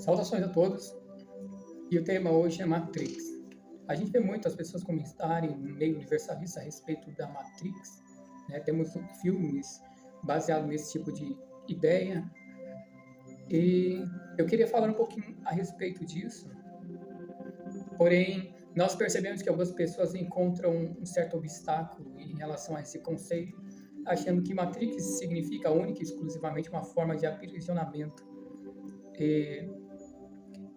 Saudações a todos, e o tema hoje é Matrix. A gente vê muitas pessoas comentarem no meio universalista a respeito da Matrix, né? Temos filmes baseados nesse tipo de ideia, e eu queria falar um pouquinho a respeito disso, porém, nós percebemos que algumas pessoas encontram um certo obstáculo em relação a esse conceito, achando que Matrix significa única e exclusivamente uma forma de aprisionamento. E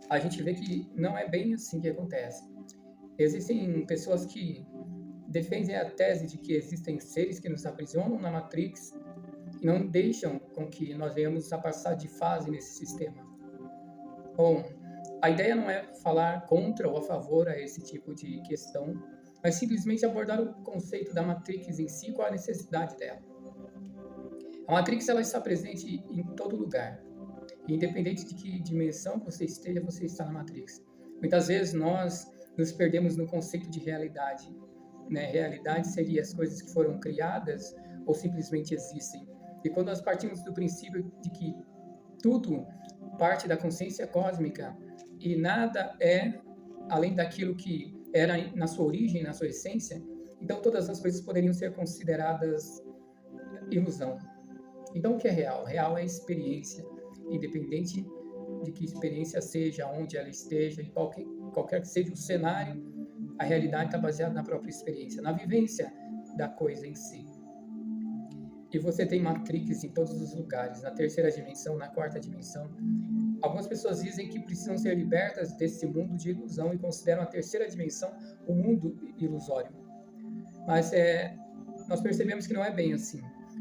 a gente vê que não é bem assim que acontece. Existem pessoas que defendem a tese de que existem seres que nos aprisionam na Matrix e não deixam com que nós venhamos a passar de fase nesse sistema. Bom, a ideia não é falar contra ou a favor a esse tipo de questão, mas simplesmente abordar o conceito da Matrix em si, qual a necessidade dela. A Matrix ela está presente em todo lugar. Independente de que dimensão você esteja, você está na Matrix. Muitas vezes nós nos perdemos no conceito de realidade, né? Realidade seria as coisas que foram criadas ou simplesmente existem. E quando nós partimos do princípio de que tudo parte da consciência cósmica e nada é além daquilo que era na sua origem, na sua essência, então todas as coisas poderiam ser consideradas ilusão. Então o que é real? Real é a experiência. Independente de que experiência seja, onde ela esteja, e qualquer que seja o cenário, a realidade está baseada na própria experiência, na vivência da coisa em si. E você tem Matrix em todos os lugares, na terceira dimensão, na quarta dimensão. Algumas pessoas dizem que precisam ser libertas desse mundo de ilusão e consideram a terceira dimensão o mundo ilusório. Mas nós percebemos que não é bem assim.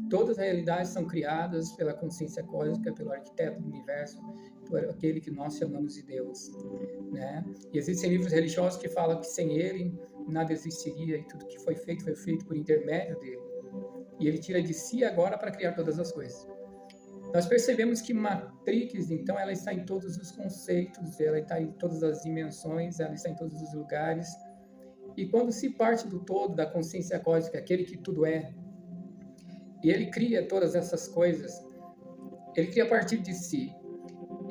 Todas as realidades são criadas pela consciência cósmica, pelo arquiteto do universo, por aquele que nós chamamos de Deus, né? E existem livros religiosos que falam que sem ele nada existiria e tudo que foi feito por intermédio dele. E ele tira de si agora para criar todas as coisas. Nós percebemos que Matrix, então, ela está em todos os conceitos, ela está em todas as dimensões, ela está em todos os lugares. E quando se parte do todo, da consciência cósmica, aquele que tudo é, e ele cria todas essas coisas, ele cria a partir de si.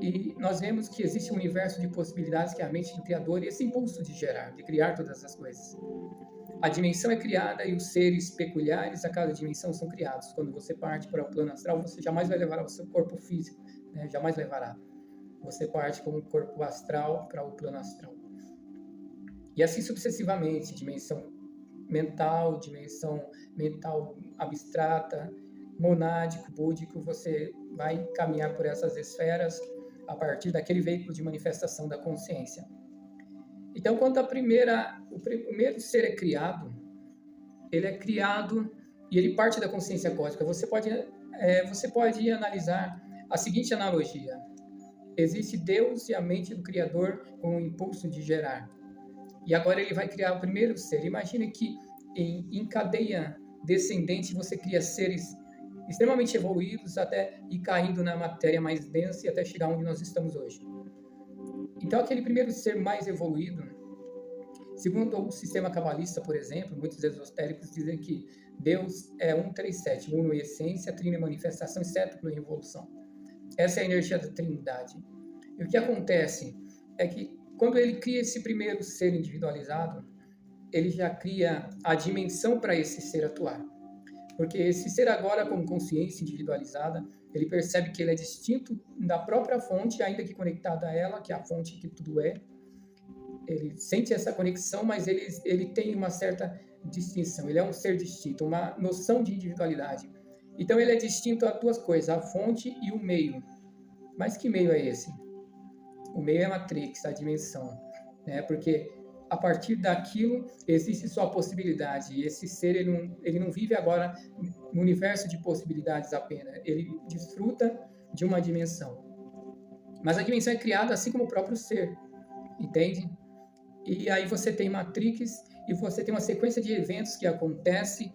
E nós vemos que existe um universo de possibilidades que é a mente do Criador e esse impulso de gerar, de criar todas as coisas. A dimensão é criada e os seres peculiares a cada dimensão são criados. Quando você parte para o plano astral, você jamais vai levar o seu corpo físico, né? Jamais levará. Você parte como um corpo astral para o plano astral. E assim sucessivamente, dimensão mental abstrata, monádico, búdico, você vai caminhar por essas esferas a partir daquele veículo de manifestação da consciência. Então, quando o primeiro ser é criado, ele é criado e ele parte da consciência cósmica. Você pode analisar a seguinte analogia. Existe Deus e a mente do Criador com o impulso de gerar. E agora ele vai criar o primeiro ser. Imagine que em cadeia descendente você cria seres extremamente evoluídos até ir caindo na matéria mais densa e até chegar onde nós estamos hoje. Então aquele primeiro ser mais evoluído, segundo o sistema cabalista, por exemplo, muitos esotéricos dizem que Deus é 137, uno em essência, trino em manifestação e sétuplo em evolução. Essa é a energia da trindade. E o que acontece é que quando ele cria esse primeiro ser individualizado, ele já cria a dimensão para esse ser atuar. Porque esse ser agora, com consciência individualizada, ele percebe que ele é distinto da própria fonte, ainda que conectado a ela, que é a fonte que tudo é. Ele sente essa conexão, mas ele tem uma certa distinção. Ele é um ser distinto, uma noção de individualidade. Então ele é distinto a duas coisas, a fonte e o meio. Mas que meio é esse? O meio é a Matrix, a dimensão, né? Porque a partir daquilo existe só a possibilidade. E esse ser ele não vive agora no universo de possibilidades apenas. Ele desfruta de uma dimensão. Mas a dimensão é criada assim como o próprio ser, entende? E aí você tem Matrix e você tem uma sequência de eventos que acontece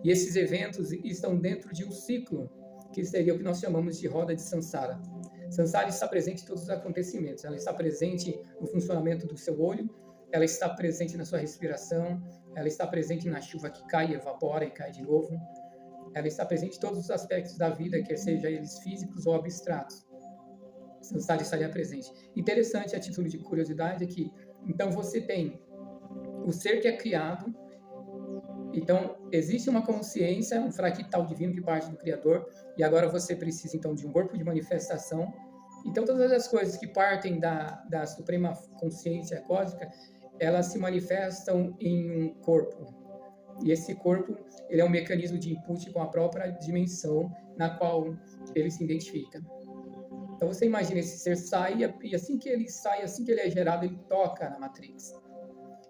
e esses eventos estão dentro de um ciclo que seria o que nós chamamos de roda de Sansara. Sansara está presente em todos os acontecimentos. Ela está presente no funcionamento do seu olho, ela está presente na sua respiração, ela está presente na chuva que cai, evapora e cai de novo. Ela está presente em todos os aspectos da vida, quer sejam eles físicos ou abstratos. Sansara estaria presente. Interessante, a título de curiosidade, é que então você tem o ser que é criado. Então, existe uma consciência, um fractal divino que parte do Criador, e agora você precisa, então, de um corpo de manifestação. Então, todas as coisas que partem da suprema consciência cósmica, elas se manifestam em um corpo. E esse corpo, ele é um mecanismo de input com a própria dimensão na qual ele se identifica. Então, você imagina, esse ser sai, e assim que ele sai, assim que ele é gerado, ele toca na Matrix.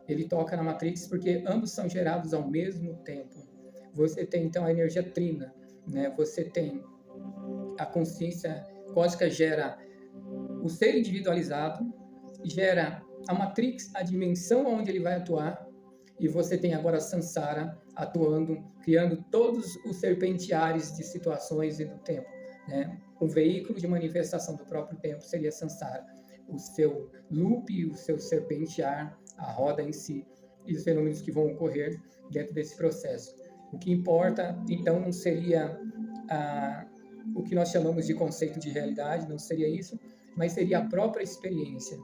Ele toca na Matrix porque ambos são gerados ao mesmo tempo. Você tem, então, a energia trina, né? Você tem a consciência cósmica, gera o ser individualizado, gera a Matrix, a dimensão onde ele vai atuar, e você tem agora a Sansara atuando, criando todos os serpentiares de situações e do tempo, né? O veículo de manifestação do próprio tempo seria Sansara. O seu loop, o seu serpentear, a roda em si, e os fenômenos que vão ocorrer dentro desse processo. O que importa, então, não seria o que nós chamamos de conceito de realidade, não seria isso, mas seria a própria experiência,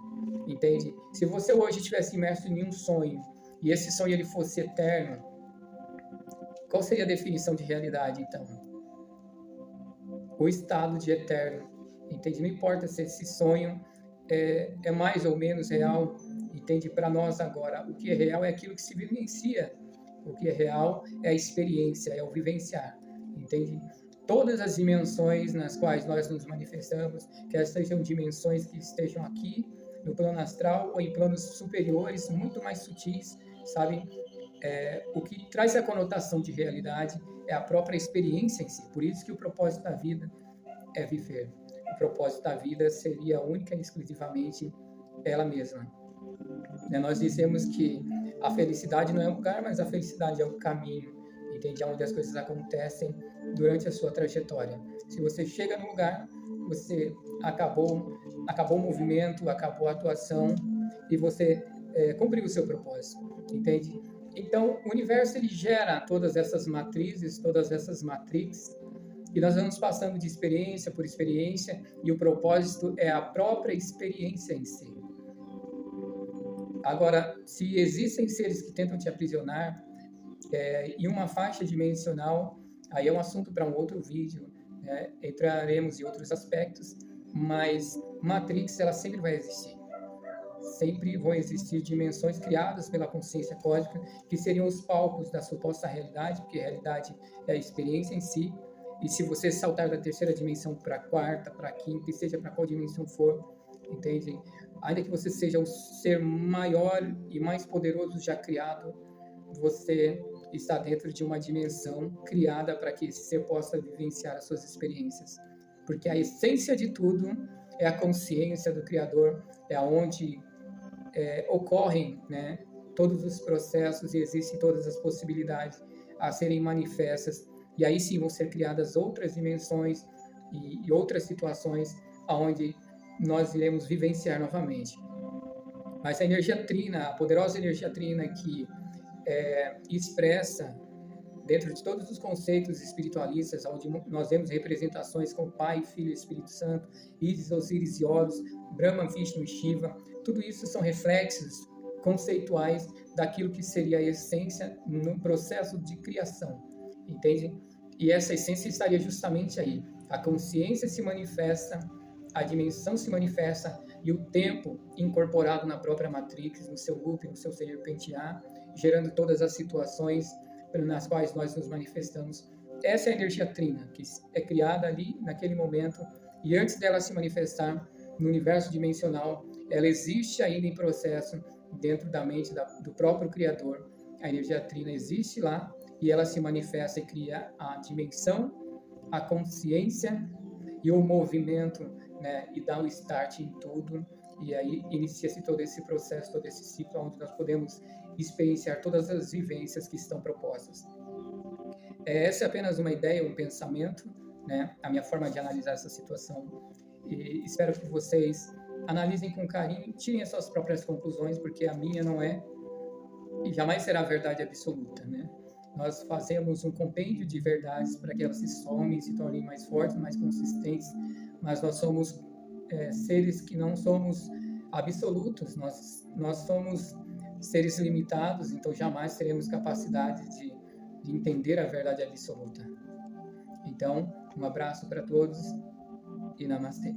entende? Se você hoje estivesse imerso em um sonho, e esse sonho ele fosse eterno, qual seria a definição de realidade, então? O estado de eterno, entende? Não importa se esse sonho é mais ou menos real, entende? Para nós agora, o que é real é aquilo que se vivencia, o que é real é a experiência, é o vivenciar, entende? Todas as dimensões nas quais nós nos manifestamos, quer sejam dimensões que estejam aqui, no plano astral, ou em planos superiores, muito mais sutis, sabe? O que traz a conotação de realidade é a própria experiência em si. Por isso que o propósito da vida é viver. O propósito da vida seria única e exclusivamente ela mesma. Nós dissemos que a felicidade não é um lugar, mas a felicidade é o caminho, entende? Onde as coisas acontecem durante a sua trajetória. Se você chega no lugar, você acabou o movimento, acabou a atuação e você cumpriu o seu propósito, entende? Então, o universo ele gera todas essas matrizes, todas essas matrix, e nós vamos passando de experiência por experiência, e o propósito é a própria experiência em si. Agora, se existem seres que tentam te aprisionar em uma faixa dimensional, aí é um assunto para um outro vídeo, né? Entraremos em outros aspectos, mas Matrix ela sempre vai existir. Sempre vão existir dimensões criadas pela consciência cósmica, que seriam os palcos da suposta realidade, porque a realidade é a experiência em si, e se você saltar da terceira dimensão para a quarta, para a quinta, e seja para qual dimensão for, entende? Ainda que você seja o ser maior e mais poderoso já criado, você está dentro de uma dimensão criada para que esse ser possa vivenciar as suas experiências. Porque a essência de tudo é a consciência do Criador, é onde ocorrem, né, todos os processos e existem todas as possibilidades a serem manifestas. E aí sim vão ser criadas outras dimensões e outras situações onde nós iremos vivenciar novamente. Mas a energia trina, a poderosa energia trina que expressa dentro de todos os conceitos espiritualistas, onde nós vemos representações como Pai, Filho e Espírito Santo, Isis, Osíris e Horus, Brahma, Vishnu e Shiva, tudo isso são reflexos conceituais daquilo que seria a essência no processo de criação, entende? E essa essência estaria justamente aí. A consciência se manifesta, a dimensão se manifesta e o tempo incorporado na própria Matrix, no seu loop, no seu serpentear, gerando todas as situações nas quais nós nos manifestamos. Essa é a energia trina, que é criada ali, naquele momento, e antes dela se manifestar no universo dimensional, ela existe ainda em processo dentro da mente do próprio Criador. A energia trina existe lá, e ela se manifesta e cria a dimensão, a consciência e o movimento, né, e dá um start em tudo, e aí inicia-se todo esse processo, todo esse ciclo, onde nós podemos experienciar todas as vivências que estão propostas. Essa é apenas uma ideia, um pensamento, né, a minha forma de analisar essa situação, e espero que vocês analisem com carinho, tirem as suas próprias conclusões, porque a minha não é e jamais será a verdade absoluta, né? Nós fazemos um compêndio de verdades para que elas se somem, se tornem mais fortes, mais consistentes, mas nós somos seres que não somos absolutos, nós somos seres limitados, então jamais teremos capacidade de entender a verdade absoluta. Então, um abraço para todos e namastê.